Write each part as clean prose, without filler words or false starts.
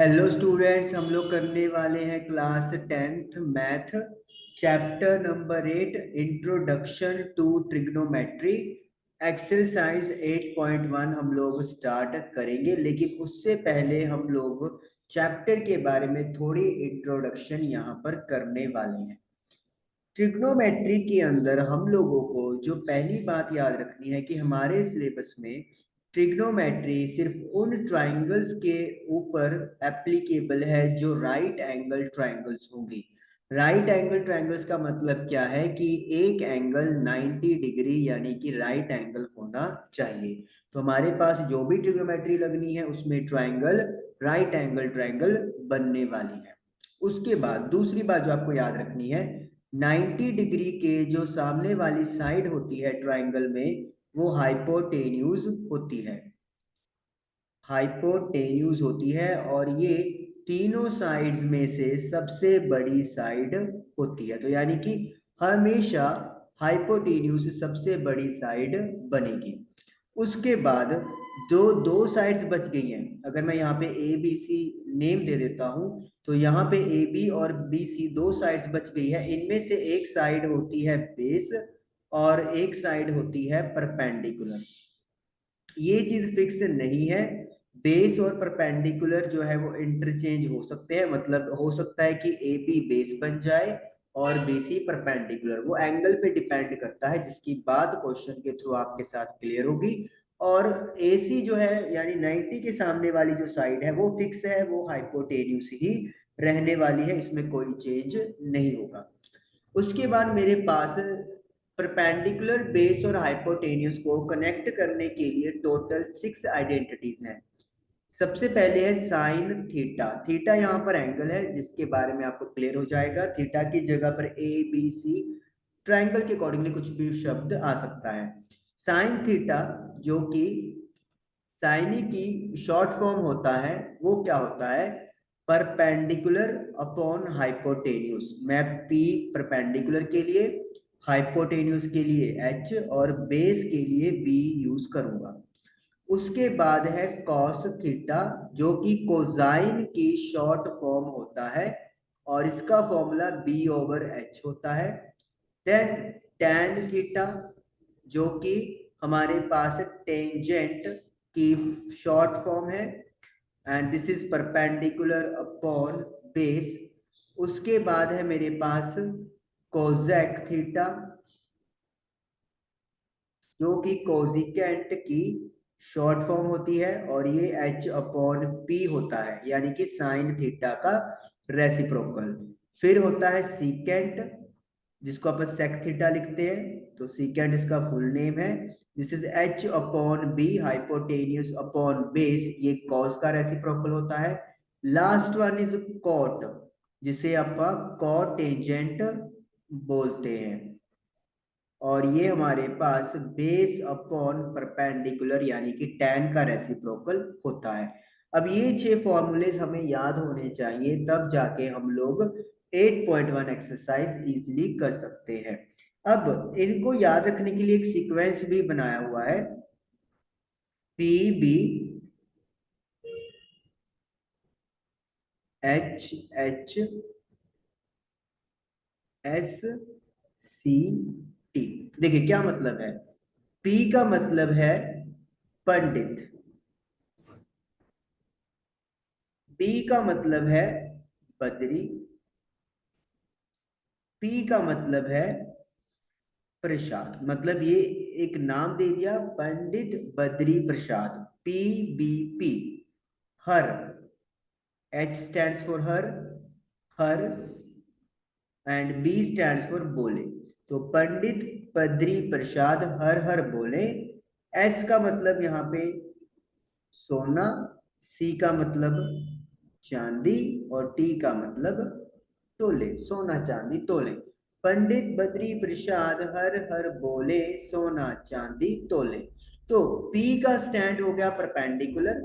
Hello students, हम लोग करने वाले हैं class 10th math chapter number 8 introduction to trigonometry exercise 8.1 हम लोग स्टार्ट करेंगे। लेकिन उससे पहले हम लोग चैप्टर के बारे में थोड़ी इंट्रोडक्शन यहाँ पर करने वाले हैं। ट्रिग्नोमेट्री के अंदर हम लोगों को जो पहली बात याद रखनी है कि हमारे सिलेबस में ट्रिग्नोमेट्री सिर्फ उन ट्राइंगल्स के ऊपर एप्लीकेबल है जो राइट एंगल ट्राइंगल्स होंगी। राइट एंगल ट्राइंगल्स का मतलब क्या है कि एक एंगल 90 डिग्री यानी कि राइट एंगल होना चाहिए। तो हमारे पास जो भी ट्रिग्नोमेट्री लगनी है उसमें ट्राइंगल राइट एंगल ट्राइंगल बनने वाली है। उसके बाद दूसरी बात जो आपको याद रखनी है, 90 डिग्री के जो सामने वाली साइड होती है ट्राइंगल में वो हाइपोटेन्यूज होती है। हाइपोटेन्यूज होती है और ये तीनों साइड्स में से सबसे बड़ी साइड होती है। तो यानी कि हमेशा हाइपोटेन्यूज सबसे बड़ी साइड बनेगी। उसके बाद जो दो साइड्स बच गई हैं, अगर मैं यहाँ पे ए बी सी नेम दे देता हूँ तो यहाँ पे ए बी और बी सी दो साइड्स बच गई है। इनमें से एक साइड होती है बेस और एक साइड होती है परपेंडिकुलर। ये चीज फिक्स नहीं है। बेस और परपेंडिकुलर जो है वो इंटरचेंज हो सकते हैं। मतलब हो सकता है कि ए बी बेस बन जाए और बी सी परपेंडिकुलर। वो एंगल पे डिपेंड करता है, जिसकी बात क्वेश्चन के थ्रू आपके साथ क्लियर होगी। और ए सी जो है यानी 90 के सामने वाली जो साइड है वो फिक्स है, वो हाइपोटेन्यूस ही रहने वाली है, इसमें कोई चेंज नहीं होगा। उसके बाद मेरे पास परपेंडिकुलर बेस और हाइपोटेन्यूस को कनेक्ट करने के लिए टोटल 6 आइडेंटिटीज हैं। सबसे पहले है साइन थीटा। थीटा यहाँ पर एंगल है जिसके बारे में आपको क्लियर हो जाएगा। थीटा की जगह पर ए बी सी ट्राइंगल के अकॉर्डिंगली कुछ भी शब्द आ सकता है। साइन थीटा जो कि साइनी की शॉर्ट फॉर्म होता है, वो क्या होता है? Perpendicular upon hypotenuse. मैं पी परपेंडिकुलर के लिए, हाइपोटेन्यूस के लिए एच और बेस के लिए बी यूज करूंगा। उसके बाद है कॉस थीटा जो कि कोसाइन की शॉर्ट फॉर्म होता है और इसका फॉर्मूला बी ओवर एच होता है। देन टैन थीटा जो कि हमारे पास टेंजेंट की शॉर्ट फॉर्म है and this is perpendicular upon base. उसके बाद है मेरे पास कोजेक थीटा जो कि कोजिकेंट की शॉर्ट फॉर्म होती है और ये एच अपॉन पी होता है यानी कि साइन थीटा का रेसिप्रोकल। फिर होता है सीकेंट जिसको अपन सेक थीटा लिखते हैं, तो सीकेंट इसका फुल नेम है। This is H upon B hypotenuse upon base, ये कॉस का रेसिप्रोकल होता है। लास्ट वन इज कॉट जिसे अपन कॉट टेंजेंट बोलते हैं और ये हमारे पास बेस अपॉन परपेंडिकुलर यानी कि टैन का रेसिप्रोकल होता है। अब ये 6 फॉर्मूलेज हमें याद होने चाहिए, तब जाके हम लोग 8.1 एक्सरसाइज इजीली कर सकते हैं। अब इनको याद रखने के लिए एक सीक्वेंस भी बनाया हुआ है, P B H H S C T. देखिए क्या मतलब है। पी का मतलब है पंडित, बी का मतलब है बद्री, पी का मतलब है प्रसाद। मतलब ये एक नाम दे दिया, Pandit Badri Prasad, P B P. हर, H stands for Har and B stands for Bole. तो पंडित बद्री प्रसाद हर हर बोले। एस का मतलब यहाँ पे सोना, सी का मतलब चांदी और टी का मतलब तोले, सोना चांदी तोले। पंडित बद्री प्रसाद हर हर बोले, सोना चांदी तोले। तो P का स्टैंड हो गया परपेंडिकुलर,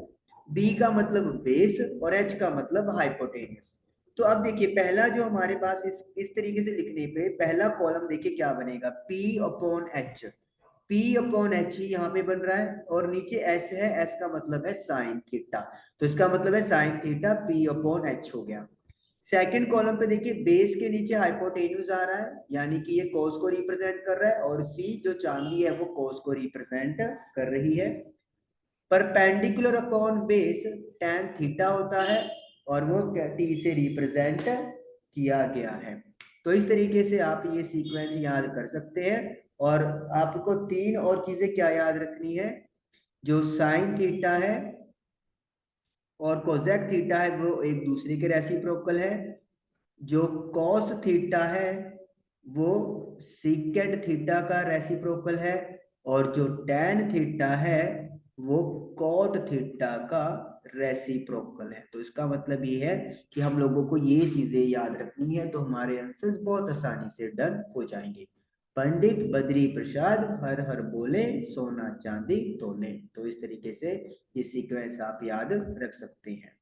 B का मतलब बेस और H का मतलब हाइपोटेन्यूस। तो अब देखिए पहला जो हमारे पास इस तरीके से लिखने पे पहला कॉलम देखिए क्या बनेगा, P upon H। P upon H ही यहाँ पे बन रहा है, और नीचे S है, S का मतलब है साइन थीटा, तो इसका मतलब है sine theta P upon H हो गया। सेकंड कॉलम पे देखिए, बेस के नीचे हाइपोटेन्यूज आ रहा है, यानी कि ये कोस को रिप्रेजेंट कर रहा है, और C जो चांदी है वो कोस को रिप्रेजेंट कर रही है। Perpendicular upon base tan theta होता है, और वो T से रिप्रेजेंट किया गया है। तो इस तरीके से आप ये सीक्वेंस याद कर सकते हैं। और आपको तीन और चीजें क्या याद रखनी है, जो साइन थीटा है और कोसेक थीटा है वो एक दूसरे के रेसिप्रोकल है, जो कॉस थीटा है वो सीकेंड थीटा का रेसिप्रोकल है, और जो टैन थीटा है वो कॉट थीटा का रेसिप्रोकल है। तो इसका मतलब ये है कि हम लोगों को ये चीजें याद रखनी है, तो हमारे आंसर्स बहुत आसानी से डन हो जाएंगे। पंडित बद्री प्रसाद हर हर बोले, सोना चांदी तोले। तो इस तरीके से ये सीक्वेंस आप याद रख सकते हैं।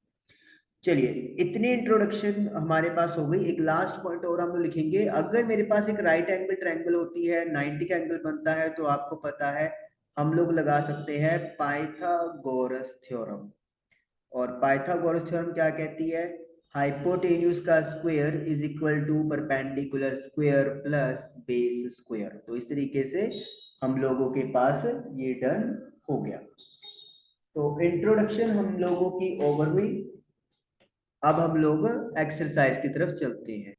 चलिए, इतनी इंट्रोडक्शन हमारे पास हो गई। एक लास्ट पॉइंट और हम लोग लिखेंगे, अगर मेरे पास एक राइट एंगल ट्रायंगल होती है, 90 का एंगल बनता है, तो आपको पता है हम लोग लगा सकते हैं पाइथागोरस थ्योरम। और पाइथागोरस थ्योरम क्या कहती है, हाइपोटेन्यूज का square is equal to perpendicular square plus base square. तो इस तरीके से हम लोगों के पास ये डन हो गया। तो इंट्रोडक्शन हम लोगों की ओवर हुई। अब हम लोग एक्सरसाइज की तरफ चलते हैं।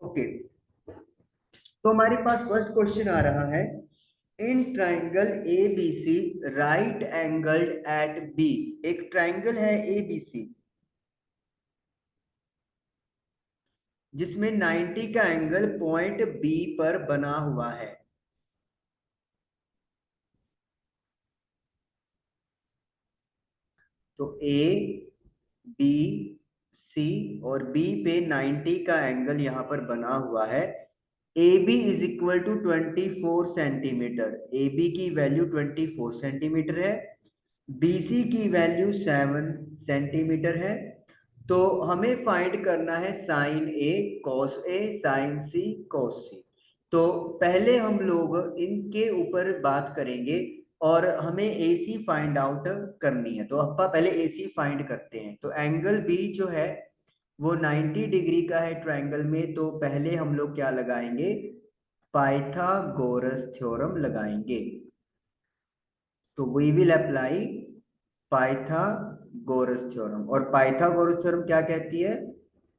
ओके, तो हमारे पास फर्स्ट क्वेश्चन आ रहा है, in triangle A B C right angled at B. एक ट्राइंगल है ए बी सी जिसमें 90 का एंगल पॉइंट बी पर बना हुआ है। तो ए बी सी और बी पे 90 का एंगल यहां पर बना हुआ है। A B is equal to 24 centimetre, A B की वैल्यू 24 सेंटीमीटर है, बी सी की वैल्यू 7 सेंटीमीटर है। तो हमें फाइंड करना है sign A cos A, sign C cos सी। तो पहले हम लोग इनके ऊपर बात करेंगे, और हमें ए सी फाइंड आउट करनी है। तो अपन पहले ए सी फाइंड करते हैं। तो एंगल बी जो है वो 90 डिग्री का है ट्रायंगल में, तो पहले हम लोग क्या लगाएंगे, पाइथागोरस थ्योरम लगाएंगे। तो we will apply Pythagoras theorem. और पाइथागोरस थ्योरम क्या कहती है,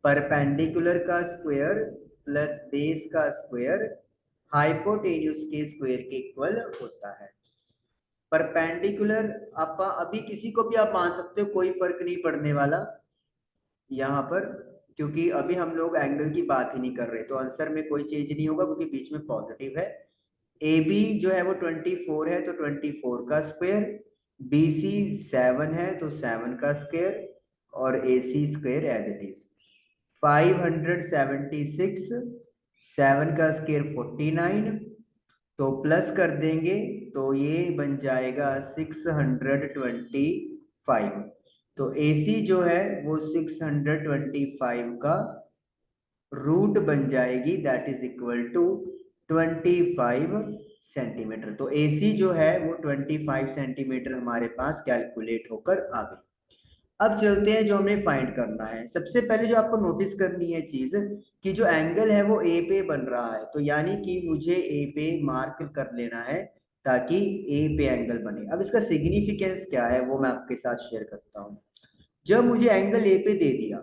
परपेंडिकुलर का स्क्वायर प्लस बेस का स्क्वायर हाइपोटेन्यूज के स्क्वायर के इक्वल होता है। परपेंडिकुलर आप अभी किसी को भी आप मान सकते हो, कोई फर्क नहीं पड़ने वाला यहाँ पर, क्योंकि अभी हम लोग एंगल की बात ही नहीं कर रहे, तो आंसर में कोई चेंज नहीं होगा क्योंकि बीच में पॉजिटिव है। ए बी जो है वो 24 है, तो 24 का स्क्वायर, बी सी 7 है तो 7 का स्क्वायर, और ए सी स्क्वायर एज इट इज 576, 7 का स्क्वायर 49, तो प्लस कर देंगे तो ये बन जाएगा 625। तो AC जो है वो 625 का रूट बन जाएगी, that is equal to 25 centimetre. तो AC जो है वो 25 सेंटीमीटर हमारे पास कैलकुलेट होकर आ गई। अब चलते हैं जो हमें फाइंड करना है। सबसे पहले जो आपको नोटिस करनी है चीज, कि जो एंगल है वो ए पे बन रहा है, तो यानी कि मुझे ए पे मार्क कर लेना है ताकि ए पे एंगल बने। अब इसका सिग्निफिकेंस क्या है वो मैं आपके साथ शेयर करता हूँ। जब मुझे एंगल ए पे दे दिया,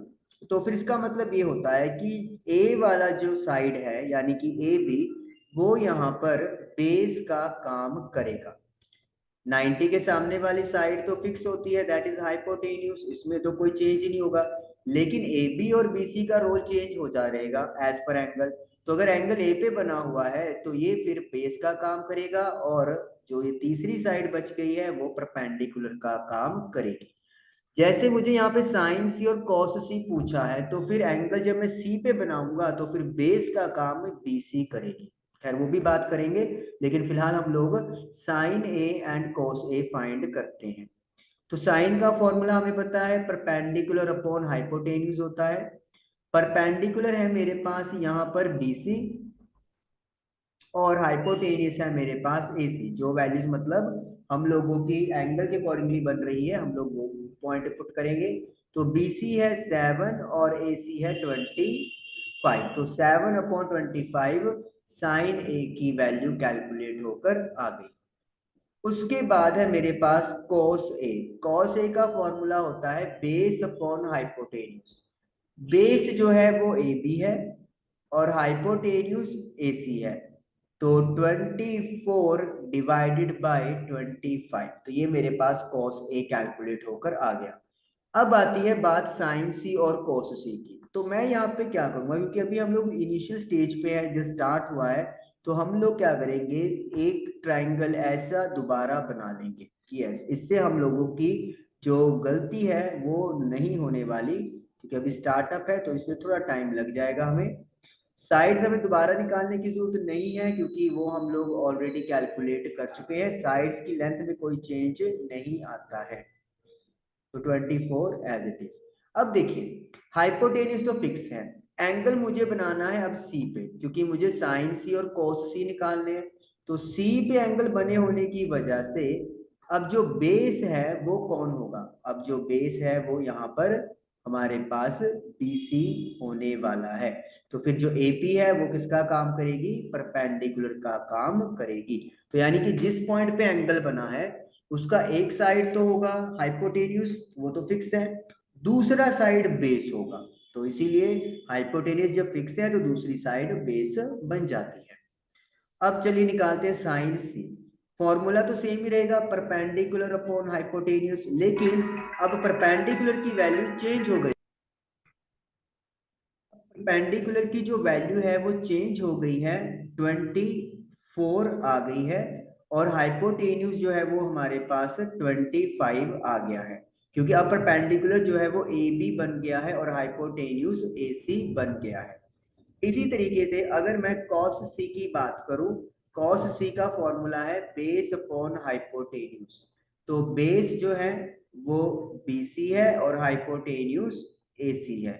तो फिर इसका मतलब ये होता है कि ए वाला जो साइड है यानी कि ए बी, वो यहाँ पर बेस का काम करेगा। 90 के सामने वाली साइड तो फिक्स होती है, दैट इज हाइपोटेन्यूज, इसमें तो कोई चेंज ही नहीं होगा। लेकिन ए बी और बी सी का रोल चेंज हो जा रहेगा एज पर एंगल। तो अगर एंगल ए पे बना हुआ है तो ये फिर बेस का काम करेगा, और जो ये तीसरी साइड बच गई है वो परपेंडिकुलर का काम करेगी। जैसे मुझे यहाँ पे साइन सी और कॉस सी पूछा है, तो फिर एंगल जब मैं सी पे बनाऊंगा तो फिर बेस का काम बी सी करेगी। खैर वो भी बात करेंगे, लेकिन फिलहाल हम लोग sine A and cos A find करते हैं। तो साइन का फॉर्मूला हमें पता है, परपेंडिकुलर अपॉन हाइपोटेन्यूज होता है। परपेंडिकुलर है मेरे पास यहाँ पर BC, और हाइपोटेनियस है मेरे पास AC। जो वैल्यूज मतलब हम लोगों की एंगल के अकॉर्डिंगली बन रही है, हम लोग वो पॉइंट पुट करेंगे। तो BC है 7 और AC है 25। तो 7/25 साइन A की वैल्यू कैलकुलेट होकर आ गई। उसके बाद है मेरे पास कॉस ए। कॉस ए का फॉर्मूला होता है बेस अपॉन हाइपोटेन्यूज। बेस जो है वो ए बी है और हाइपोटेन्यूज ए सी है। तो 24/25, तो ये मेरे पास कॉस ए कैलकुलेट होकर आ गया। अब आती है बात साइन सी और कोस सी की। तो मैं यहाँ पे क्या करूंगा, क्योंकि अभी हम लोग इनिशियल स्टेज पे है, जो स्टार्ट हुआ है, तो हम लोग क्या करेंगे, एक ट्राइंगल ऐसा दोबारा बना लेंगे कि यस, इससे हम लोगों की जो गलती है वो नहीं होने वाली, क्योंकि अभी स्टार्टअप है तो इसमें थोड़ा टाइम लग जाएगा हमें। साइड्स हमें दोबारा निकालने की जरूरत नहीं है, क्योंकि वो हम लोग ऑलरेडी कैलकुलेट कर चुके हैं। साइड्स की लेंथ में कोई चेंज नहीं आता है। तो 24 एज इट इज। अब देखिए, हाइपोटेन्यूज तो फिक्स है। एंगल मुझे बनाना है अब सी पे, क्योंकि मुझे साइन सी और कोस सी निकालने हैं। तो सी पे एंगल बने होने की वजह से अब जो बेस है वो कौन होगा, अब जो बेस है वो यहाँ पर हमारे पास BC होने वाला है। तो फिर जो AP है वो किसका काम करेगी, परपेंडिकुलर का काम करेगी। तो यानी कि जिस पॉइंट पे एंगल बना है उसका एक साइड तो होगा हाइपोटेन्यूज, वो तो फिक्स है, दूसरा साइड बेस होगा। तो इसीलिए हाइपोटेन्यूज जब फिक्स है तो दूसरी साइड बेस बन जाती है। अब चलिए निकालते हैं साइन सी। फॉर्मूला तो सेम ही रहेगा, परपेंडिकुलर अपॉन हाइपोटेन्यूज, लेकिन अब परपेंडिकुलर की वैल्यू चेंज हो गई। परपेंडिकुलर की जो वैल्यू है वो चेंज हो गई है, 24 आ गई है। और हाइपोटेन्यूज जो है वो हमारे पास 25 आ गया है, क्योंकि अब परपेंडिकुलर जो है वो AB बन गया है और हाइपोटेन्यूज AC बन गया है। इसी तरीके से अगर मैं cos C की बात करूं, cos C का फॉर्मूला है बेस अपॉन हाइपोटेन्यूज। तो बेस जो है वो BC है और हाइपोटेन्यूज AC है।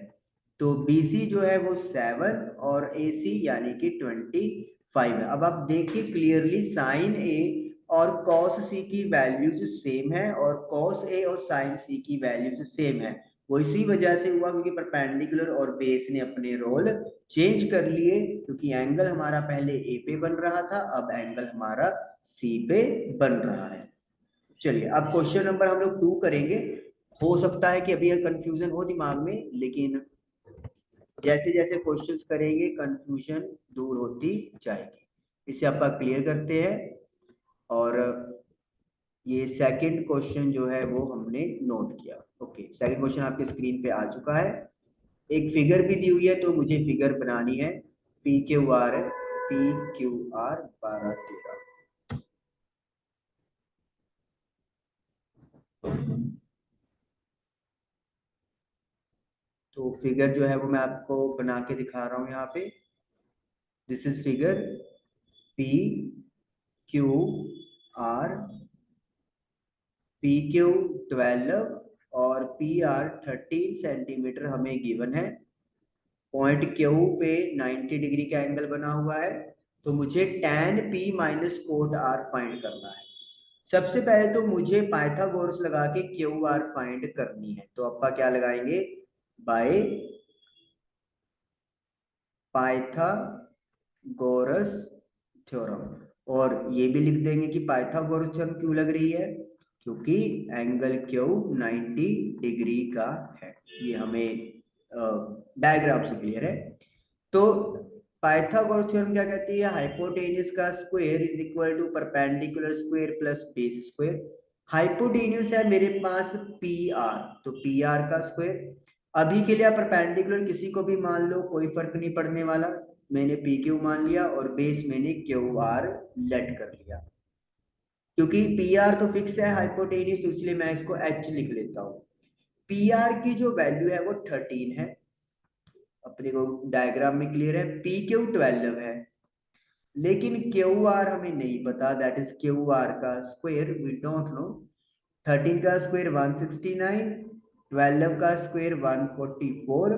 तो BC जो है वो 7 और AC यानी कि 25 है। अब आप देखिए क्लियरली, साइन A और cos C की वैल्यूज सेम है और cos A और साइन C की वैल्यूज सेम है। वो इसी वजह से हुआ क्योंकि परपेंडिकुलर और बेस ने अपने रोल चेंज कर लिए, क्योंकि एंगल हमारा पहले ए पे बन रहा था, अब एंगल हमारा सी पे बन रहा है। चलिए अब क्वेश्चन नंबर हम लोग 2 करेंगे। हो सकता है कि अभी कंफ्यूजन हो दिमाग में, लेकिन जैसे जैसे क्वेश्चंस करेंगे कंफ्यूजन दूर होती जाएगी। इसे आप क्लियर करते हैं। और ये सेकंड क्वेश्चन जो है वो हमने नोट किया। ओके, सेकंड क्वेश्चन आपके स्क्रीन पे आ चुका है। एक फिगर भी दी हुई है तो मुझे फिगर बनानी है। PQR है, PQR 12-13। तो फिगर जो है वो मैं आपको बना के दिखा रहा हूँ यहाँ पे। This is figure PQR, PQ 12 और PR 13 सेंटीमीटर हमें गिवन है। पॉइंट Q पे 90 डिग्री का एंगल बना हुआ है। तो मुझे tan P minus coat R find करना है। सबसे पहले तो मुझे पाइथागोरस लगा के QR फाइंड करनी है। तो अपा क्या लगाएंगे, बाय पाइथागोरस थ्योरम। और ये भी लिख देंगे कि पाइथागोरस थ्योरम क्यों लग रही है, क्योंकि एंगल Q 90 डिग्री का है। ये हमें डायग्राम से क्लियर है। तो पाइथागोरस थ्योरम क्या कहती है, हाइपोटेन्यूज का square is equal to perpendicular square plus base square. Hypotenuse है मेरे पास PR, तो PR का स्क्वायर। अभी के लिए आप परपेंडिकुलर किसी को भी मान लो, कोई फर्क नहीं पड़ने वाला। मैंने PQ मान लिया और बेस मैंने QR लेट कर लिया, क्योंकि PR तो फिक्स है हाइपोटेन्यूज, तो इसलिए मैं इसको H लिख लेता हूँ। PR की जो वैल्यू है वो 13 है, अपने को डायग्राम में क्लियर है। PQ 12 है, लेकिन QR हमें नहीं पता, दैट इज QR का स्क्वायर वी डोंट नो। 13 का स्क्वायर 169, 12 का स्क्वायर 144,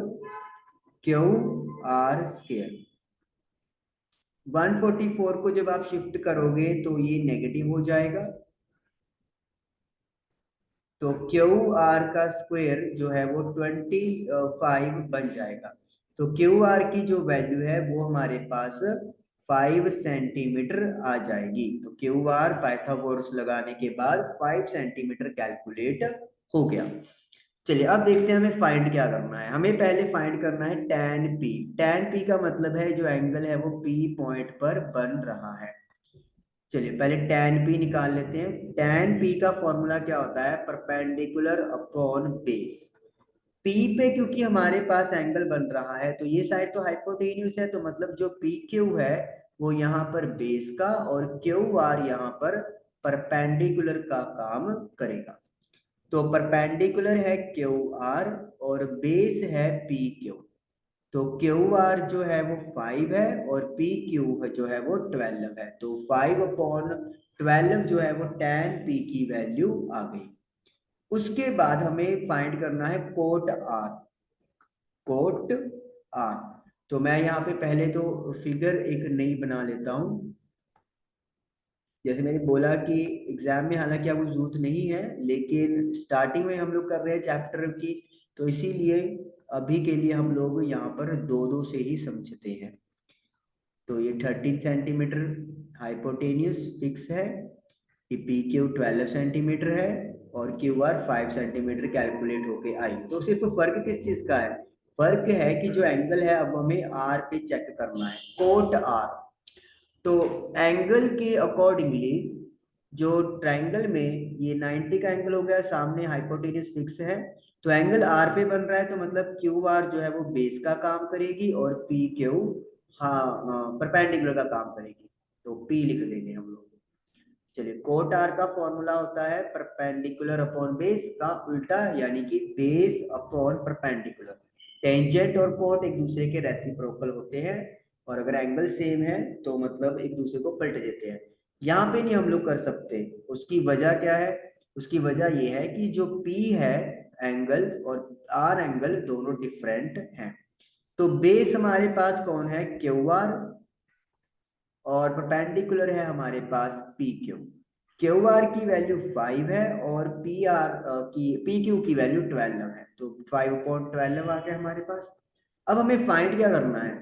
QR स्क्वायर। 144 को जब आप शिफ्ट करोगे तो ये नेगेटिव हो जाएगा, तो क्यू आर का स्क्वायर जो है वो 25 बन जाएगा। तो क्यू आर की जो वैल्यू है वो हमारे पास 5 सेंटीमीटर आ जाएगी। तो क्यू आर पाइथागोरस लगाने के बाद 5 सेंटीमीटर कैलकुलेट हो गया। चलिए अब देखते हैं हमें फाइंड क्या करना है। हमें पहले फाइंड करना है tan p। tan p का मतलब है जो एंगल है वो p पॉइंट पर बन रहा है। चलिए पहले tan p निकाल लेते हैं। tan p का फॉर्मूला क्या होता है, परपेंडिकुलर अपॉन बेस। p पे क्योंकि हमारे पास एंगल बन रहा है तो ये साइड तो हाइपोटेन्यूस है, तो मतलब जो पी क्यू है वो यहाँ पर बेस का और क्यू आर यहाँ पर परपेंडिकुलर का काम करेगा। तो परपेंडिकुलर है क्यू आर और बेस है पी क्यू। तो क्यू आर जो है वो 5 है और पी क्यू जो है वो 12 है। तो 5/12 जो है वो tan पी की वैल्यू आ गई। उसके बाद हमें फाइंड करना है कोट आर। कोट आर, तो मैं यहाँ पे पहले तो फिगर एक नई बना लेता हूँ। जैसे मैंने बोला कि एग्जाम में हालांकि आपको जरूरत नहीं है, लेकिन स्टार्टिंग में हम लोग कर रहे हैं चैप्टर की, तो इसीलिए अभी के लिए हम लोग यहाँ पर दो दो से ही समझते हैं। तो ये 13 सेंटीमीटर हाइपोटेन्यूस फिक्स है, कि पी क्यू 12 सेंटीमीटर है और क्यू आर 5 सेंटीमीटर कैलकुलेट होके आई। तो सिर्फ फर्क किस चीज का है, फर्क है कि जो एंगल है अब हमें आर पे चेक करना है, कोट आर। तो एंगल के अकॉर्डिंगली जो ट्रायंगल में ये 90 का एंगल हो गया, सामने हाइपोटेन्यूस फिक्स है, तो एंगल आर पे बन रहा है, तो मतलब क्यू आर जो है वो बेस का काम करेगी और पी क्यू हाँ परपेंडिकुलर का काम करेगी। तो पी लिख देंगे हम लोग। चलिए कोट आर का फॉर्मूला होता है परपेंडिकुलर अपॉन बेस का उल्टा, यानी कि बेस अपॉन परपेंडिकुलर। टेंजेंट और कोट एक दूसरे के रेसिप्रोकल होते हैं, और अगर एंगल सेम है तो मतलब एक दूसरे को पलट देते हैं। यहाँ पे नहीं हम लोग कर सकते। उसकी वजह क्या है, उसकी वजह ये है कि जो P है एंगल और R एंगल दोनों डिफरेंट हैं। तो बेस हमारे पास कौन है, क्यू आर, और परपेंडिकुलर है हमारे पास पी क्यू। क्यू आर की वैल्यू 5 है और पी क्यू की वैल्यू 12 है, तो 5/12 आ गया हमारे पास। अब हमें फाइंड क्या करना है,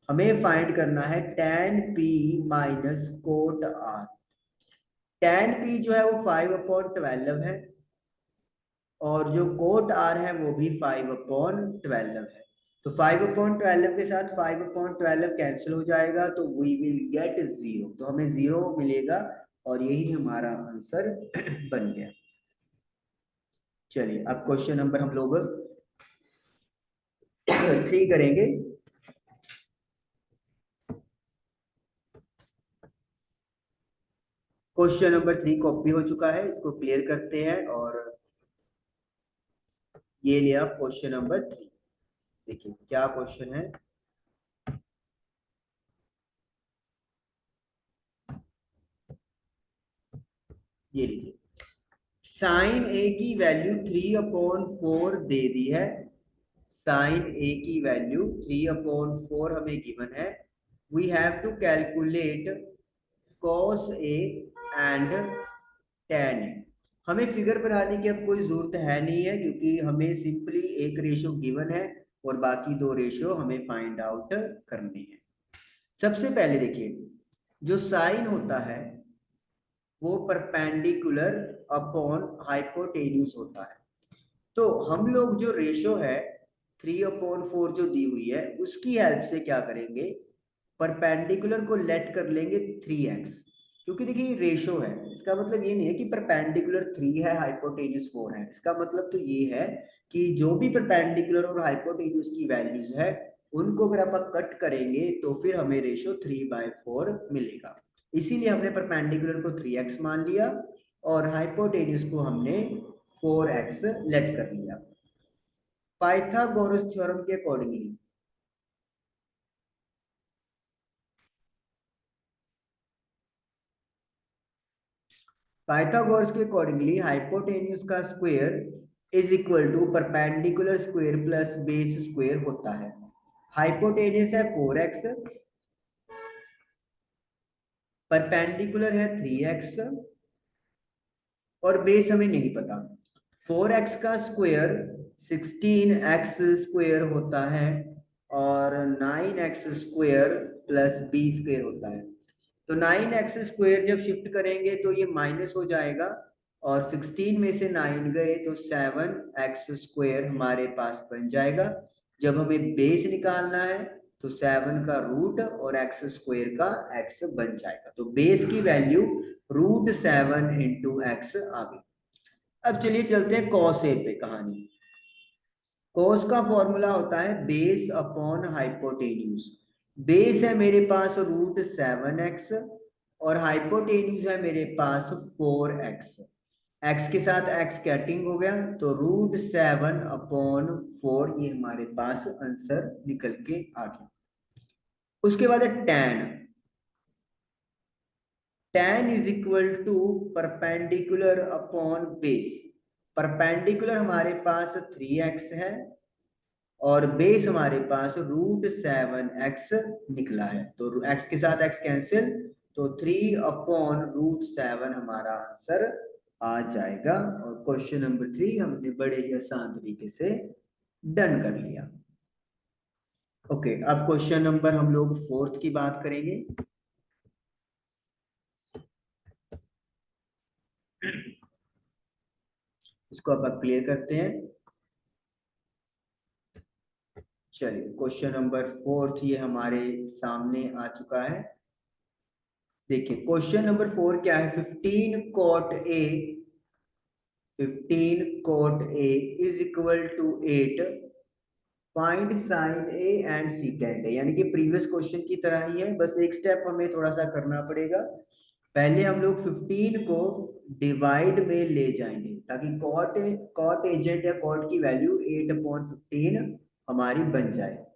हमें फाइंड करना है tan p minus cot R. tan p जो है वो 5/12 है और जो कोट आर है वो भी 5/12 है। तो 5/12 के साथ 5/12 कैंसिल हो जाएगा, तो वी विल गेट 0, तो हमें 0 मिलेगा और यही हमारा आंसर बन गया। चलिए अब क्वेश्चन नंबर हम लोग 3 करेंगे। क्वेश्चन नंबर 3 कॉपी हो चुका है, इसको क्लियर करते हैं। और ये लिया क्वेश्चन नंबर 3। देखिए क्या क्वेश्चन है, ये लीजिए। साइन ए की वैल्यू 3/4 दे दी है। साइन ए की वैल्यू 3/4 हमें गिवन है। We have to calculate cos A and tan A. हमें फिगर बनाने की अब कोई जरूरत है नहीं है, क्योंकि हमें सिंपली एक रेशियो गिवन है और बाकी दो रेशियो हमें फाइंड आउट करने हैं। सबसे पहले देखिए, जो साइन होता है वो परपेंडिकुलर अपॉन हाइपोटेन्यूज होता है। तो हम लोग जो रेशो है 3/4 जो दी हुई है उसकी हेल्प से क्या करेंगे, परपेंडिकुलर को लेट कर लेंगे 3x। क्योंकि देखिए रेशो है, इसका मतलब ये नहीं है कि परपेंडिकुलर 3 है हाइपोटेन्यूज 4 है। इसका मतलब तो ये है कि जो भी परपेंडिकुलर और हाइपोटेन्यूज की वैल्यूज है उनको अगर आप कट करेंगे तो फिर हमें रेशो 3/4 मिलेगा। इसीलिए हमने परपेंडिकुलर को 3x मान लिया और हाइपोटेन्यूज को हमने 4x लेट कर लिया। पाइथागोरस थ्योरम के अकॉर्डिंगली पाइथागोरस के अकॉर्डिंगली हाइपोटेन्यूज का square is equal to perpendicular square plus base square होता है। हाइपोटेन्यूज है 4x परपेंडिकुलर है 3x और बेस हमें नहीं पता। 4x का स्क्वायर 16x स्क्वायर होता है और 9x square plus B square होता है। तो 9x स्क्वायर जब शिफ्ट करेंगे तो ये माइनस हो जाएगा और 16 में से 9 गए तो 7x स्क्वायर हमारे पास बन जाएगा। जब हमें बेस निकालना है तो 7 का रूट और x स्क्वायर का x बन जाएगा। तो बेस की वैल्यू √7 इंटू एक्स आ गई। अब चलिए चलते हैं कॉस ए पे कहानी। कॉस का फॉर्मूला होता है बेस अपॉन हाइपोटेन्यूज। बेस है मेरे पास √7x और हाइपोटेन्यूज है मेरे पास 4x। x के साथ x कैटिंग हो गया तो √7/4 ये हमारे पास आंसर निकल के आ गया। उसके बाद है tan is equal to perpendicular upon base. Perpendicular हमारे पास 3x है और बेस हमारे पास √7x निकला है। तो x के साथ x कैंसिल तो 3/√7 हमारा आंसर आ जाएगा। और क्वेश्चन नंबर 3 हमने बड़े ही आसान तरीके से डन कर लिया। ओके, अब क्वेश्चन नंबर हम लोग 4 की बात करेंगे। इसको अब क्लियर करते हैं। चलिए क्वेश्चन नंबर 4 ये हमारे सामने आ चुका है। देखिए क्वेश्चन नंबर 4 क्या है। 15 cot A is equal to 8। Find sine A and secant A. यानी कि प्रीवियस क्वेश्चन की तरह ही है, बस एक स्टेप हमें थोड़ा सा करना पड़ेगा। पहले हम लोग 15 को डिवाइड में ले जाएंगे ताकि कॉट एजेंट या कॉट की वैल्यू 8/15 हमारी बन जाए।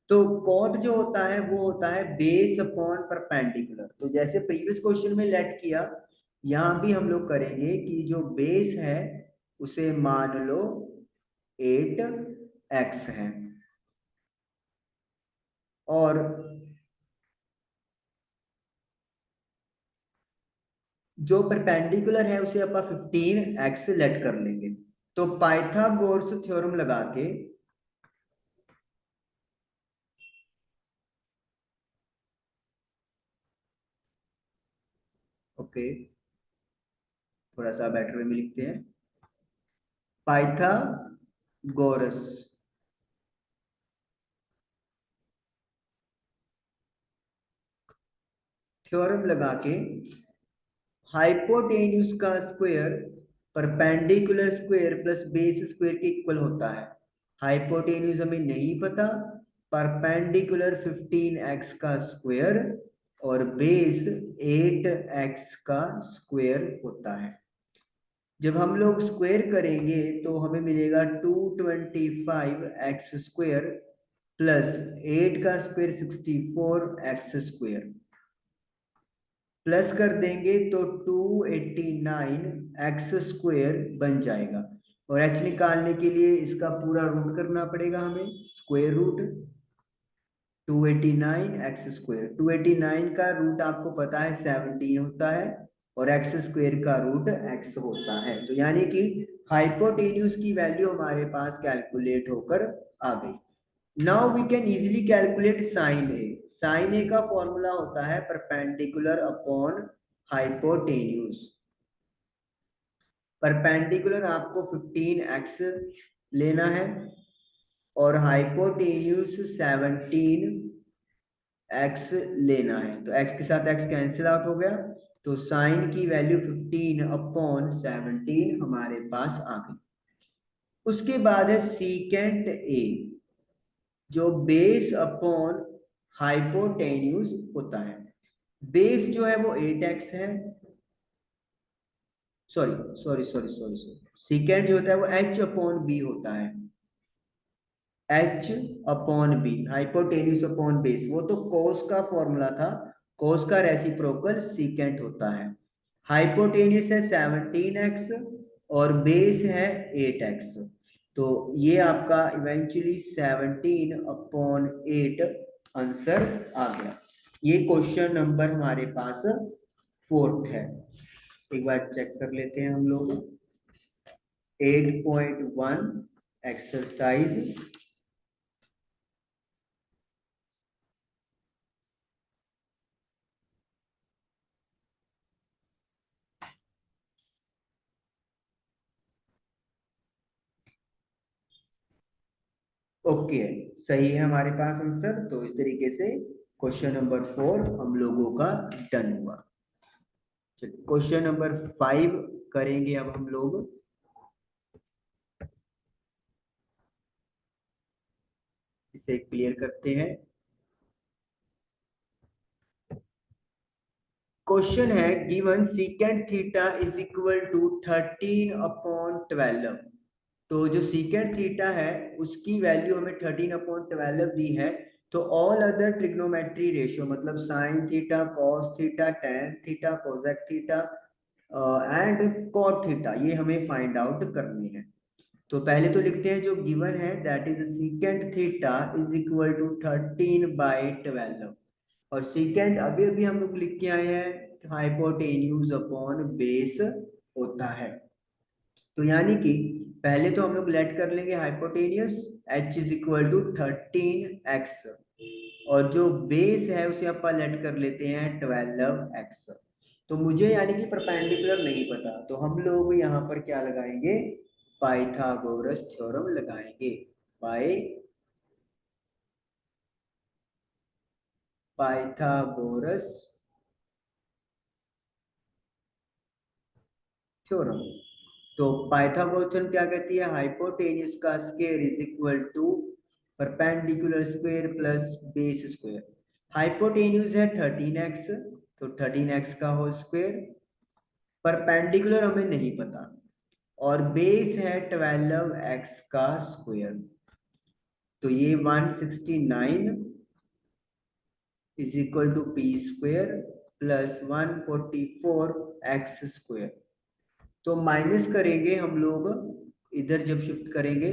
तो कॉट जो होता है वो होता है बेस अपॉन परपेंडिकुलर। तो जैसे प्रीवियस क्वेश्चन में लेट किया, यहां भी हम लोग करेंगे कि जो बेस है उसे मान लो 8x है और जो परपेंडिकुलर है उसे अपन 15x लेट कर लेंगे। तो पाइथागोरस थ्योरम लगा के ओके, थोड़ा सा बेटर वे में लिखते हैं। पाइथागोरस थ्योरम लगा के हाइपोटेन्यूज का square perpendicular square plus base square के इक्वल होता है। हाइपोटेन्यूज हमें नहीं पता, परपेंडिकुलर 15x का स्क्वायर और बेस 8x का स्क्वायर होता है। जब हम लोग स्क्वायर करेंगे तो हमें मिलेगा 225x स्क्वायर प्लस 8 का स्क्वायर 64x स्क्वायर प्लस कर देंगे तो 289x स्क्वायर बन जाएगा। और h निकालने के लिए इसका पूरा रूट करना पड़ेगा हमें, स्क्वायर रूट 289x स्क्वायर। 289 का रूट आपको पता है 17 होता है और x स्क्वायर का रूट x होता है। तो यानी कि हाइपोटेन्यूज की वैल्यू हमारे पास कैलकुलेट होकर आ गई। Now we can easily calculate sine A. Sine A का फॉर्मूला होता है परपेंडिकुलर अपॉन हाइपोटेन्यूज। परपेंडिकुलर आपको 15x लेना है और हाइपोटेन्यूज 17x लेना है। तो x के साथ x कैंसिल आउट हो गया तो साइन की वैल्यू 15/17 हमारे पास आ गई। उसके बाद है सीकेंट ए जो बेस अपॉन हाइपोटेन्यूज होता है। बेस जो है वो 8x है, sorry sorry sorry sorry sorry secant जो होता है वो h/b होता है। h/b हाइपोटेन्यूज अपॉन बेस, वो तो कोस का फॉर्मूला था। कोस का रेसिप्रोकल सीकेंट होता है। हाइपोटेन्यूज है 17x और बेस है 8x। तो ये आपका इवेंचुअली 17/8 आंसर आ गया। ये क्वेश्चन नंबर हमारे पास 4th है। एक बार चेक कर लेते हैं हम लोग। 8.1 एक्सरसाइज। ओके, सही है हमारे पास आंसर। तो इस तरीके से क्वेश्चन नंबर 4 हम लोगों का डन हुआ। चलिए क्वेश्चन नंबर 5 करेंगे अब हम लोग। इसे क्लियर करते हैं। क्वेश्चन है given secant theta is equal to 13/12। तो जो सीकेंट थीटा है उसकी वैल्यू हमें 13/12 दी है। तो ऑल अदर ट्रिग्नोमेट्री रेशियो मतलब sine theta, cos theta, tan theta, cosec theta and cot theta, ये हमें फाइंड आउट करनी है। तो पहले तो लिखते हैं जो गिवन है, that is secant theta is equal to 13/12। और सीकेंट अभी अभी हम लोग लिख के आए हैं हाइपोटेन्यूज अपॉन बेस होता है। तो यानी कि पहले तो हम लोग लेट कर लेंगे hypotenuse h is equal to 13x, और जो बेस है उसे अपन लेट कर लेते हैं 12x। तो मुझे यानी कि परपेंडिकुलर नहीं पता, तो हम लोग यहाँ पर क्या लगाएंगे, पाइथागोरस थ्योरम लगाएंगे। By Pythagoras theorem. तो पाइथागोरस थ्योरम क्या कहती है, हाइपोटेन्यूज का square is equal to perpendicular square plus base square. Hypotenuse है 13x, तो 13x का होल स्क्वायर। परपेंडिकुलर हमें नहीं पता, और बेस है 12x का स्क्वायर। तो ये 169 is equal to P square प्लस 144x स्क्वायर। तो माइनस करेंगे हम लोग, इधर जब शिफ्ट करेंगे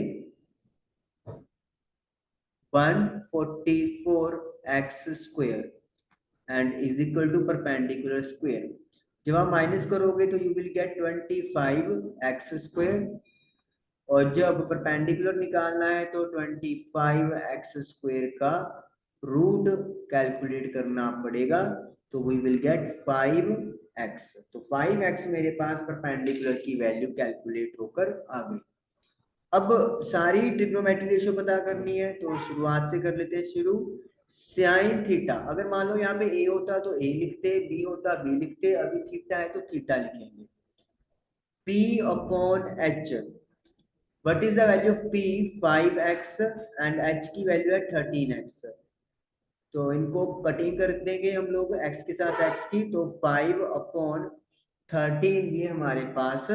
144x square and is equal to perpendicular square. जब आप माइनस करोगे तो you will get 25x square, और जब परपेंडिकुलर निकालना है तो 25x स्क्वायर का रूट कैलकुलेट करना पड़ेगा। तो वी विल गेट 5x। तो 5x मेरे पास परपेंडिकुलर की वैल्यू कैलकुलेट होकर आ गई। अब सारी ट्रिग्नोमेट्री रेशियो पता करनी है, तो शुरुआत से कर लेते हैं शुरू। साइन थीटा, अगर मान लो यहाँ पे ए होता तो ए लिखते, बी होता बी लिखते, अभी थीटा है तो थीटा लिखेंगे। P upon H, what is the value of P, 5x, and h की वैल्यू है 13x। तो इनको कटिंग कर देंगे हम लोग x के साथ x की, तो 5/13 ये हमारे पास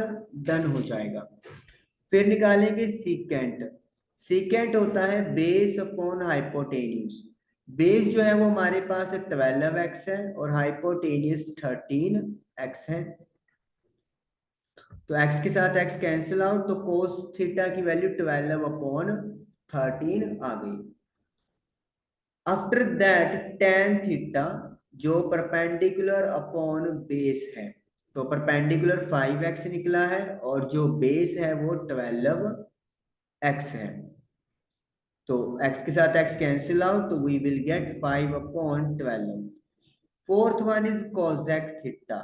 डन हो जाएगा। फिर निकालेंगे सीकेंट। सीकेंट होता है बेस अपॉन हाइपोटेन्यूज। बेस जो है वो हमारे पास 12x है और हाइपोटेन्यूज 13x है। तो x के साथ x कैंसिल आउट, तो कोस थीटा की वैल्यू 12/13 आ गई। आफ्टर दैट टेन थीटा, जो परपेंडिकुलर अपॉन बेस है, तो परपेंडिकुलर 5x निकला है और जो बेस है वो 12x है। तो x के साथ x कैंसिल आउट, तो we will get 5/12। Fourth one is cosec theta.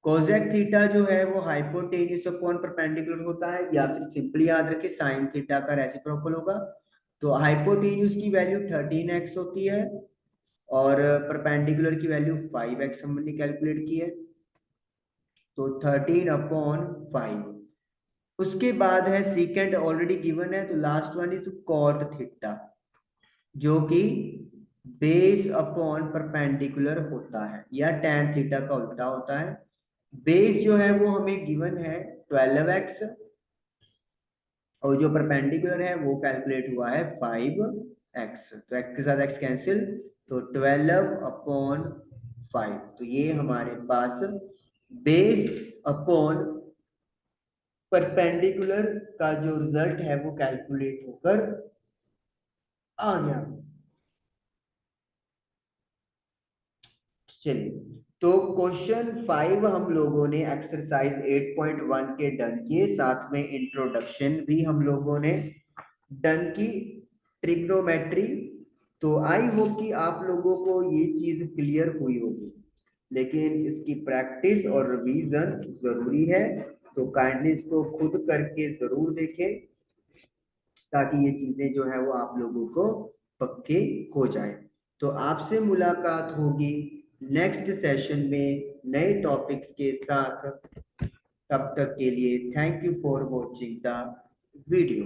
Cosec theta जो है वो हाइपोटेन्यूज अपॉन परपेंडिकुलर होता है, या फिर सिंपली याद रखें साइन थीटा का रेसिप्रोकल होगा। तो हाइपोटेन्यूज की वैल्यू 13x होती है और परपेंडिकुलर की वैल्यू 5x हमने कैलकुलेट की है, तो 13/5। उसके बाद है सीकेंट, ऑलरेडी गिवन है, तो last one is cot theta, जो कि बेस अपॉन परपेंडिकुलर होता है या टैन थीटा का उल्टा होता है। बेस जो है वो हमें गिवन है 12x, और जो परपेंडिकुलर है वो कैलकुलेट हुआ है 5x। तो x के साथ x कैंसिल, तो 12/5। तो ये हमारे पास बेस अपॉन परपेंडिकुलर का जो रिजल्ट है वो कैलकुलेट होकर आ गया। चलिए, तो क्वेश्चन 5 हम लोगों ने एक्सरसाइज 8.1 के डन किए, साथ में इंट्रोडक्शन भी हम लोगों ने डन की, ट्रिग्नोमेट्री। तो आई होप कि आप लोगों को ये चीज क्लियर हुई होगी, लेकिन इसकी प्रैक्टिस और रिवीजन जरूरी है। तो काइंडली इसको खुद करके जरूर देखें, ताकि ये चीजें जो है वो आप लोगों को पक्के हो जाए। तो आपसे मुलाकात होगी नेक्स्ट सेशन में नए टॉपिक्स के साथ। तब तक के लिए thank you for watching the video.